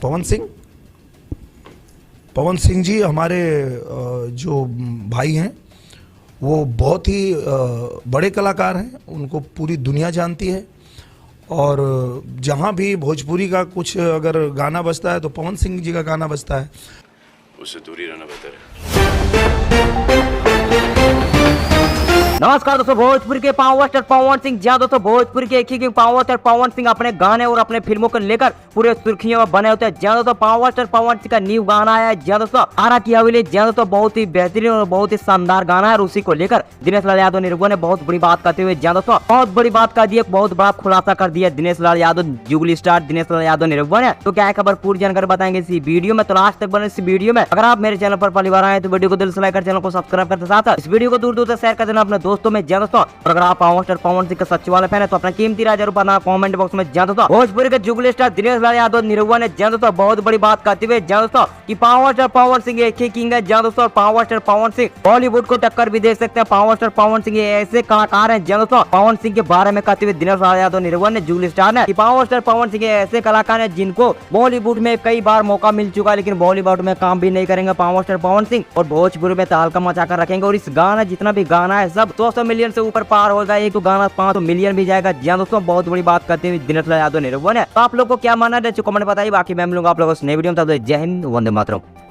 पवन सिंह जी हमारे जो भाई हैं वो बहुत ही बड़े कलाकार हैं, उनको पूरी दुनिया जानती है। और जहाँ भी भोजपुरी का कुछ अगर गाना बजता है तो पवन सिंह जी का गाना बजता है। उससे दूरी रहना बेहतर है। नमस्कार दोस्तों, भोजपुरी के पावर स्टार पवन सिंह, जहां दोस्तों भोजपुरी के एक ही king power star Pawan Singh अपने गाने और अपने फिल्मों को लेकर पूरे सुर्खियों में बने होते हैं। जहां दोस्तों पावर स्टार पवन सिंह का न्यू गाना है, जहां दोस्तों आरा की हवेली, जहां दोस्तों बहुत ही बेहतरीन और बहुत ही शानदार गाना है। और उसी को लेकर दिनेश लाल यादव निर्गुण ने बहुत बड़ी बात करते हुए जहां दोस्तों बहुत बड़ी बात कर दी, एक बहुत बड़ा खुलासा कर दिया दिनेश लाल यादव, जुगली स्टार दिनेश लाल यादव निर्गुण है। तो क्या है खबर, पूरी जानकारी बताएंगे इसी वीडियो में, तो लास्ट तक बने इस वीडियो में। अगर आप मेरे चैनल पर पहली बार आए तो वीडियो को दिल से लाइक कर चैनल को सब्सक्राइब करते साथ इस वीडियो को दूर दूर तक शेयर कर देना अपने दोस्तों में। जहां दोस्तों और अगर आप पावर स्टार पवन सिंह का सच्चे वाले फैन है तो अपना कीमती राय जरूर बताना कमेंट बॉक्स में। जहां दोस्तों भोजपुरी के जुगली स्टार दिनेश लाल यादव निर्गुण ने जहां दोस्तों बहुत बड़ी बात करते हुए जहां दोस्तों कि पावर स्टार पवन सिंह एक ही किंग है। जहां दोस्तों पावर स्टार पवन सिंह बॉलीवुड को टक्कर भी दे सकते हैं। पावर स्टार पवन सिंह ऐसे कलाकार हैं। जहां दोस्तों पवन सिंह के बारे में कहते हुए दिनेश लाल यादव निर्गुण ने जुगली स्टार ने कि पावर स्टार पवन सिंह ऐसे कलाकार हैं जिनको बॉलीवुड में कई बार मौका मिल चुका है लेकिन बॉलीवुड में काम भी नहीं करेंगे पावर स्टार पवन सिंह, और भोजपुरी में तहलका मचा कर रखेंगे। और इस गाना जितना भी गाना है सब 200 मिलियन से ऊपर पार होगा, एक तो गाना 500 मिलियन भी जाएगा। जहां दोस्तों बहुत बड़ी बात करते हुए दिनेश लाल यादव निर्गुण है। तो आप लोग को क्या मानना है कमेंट बताइए, बाकी मैं मिलूंगा आप लोगों से नई वीडियो में। तब तक जय हिंद, वंदे मातरम।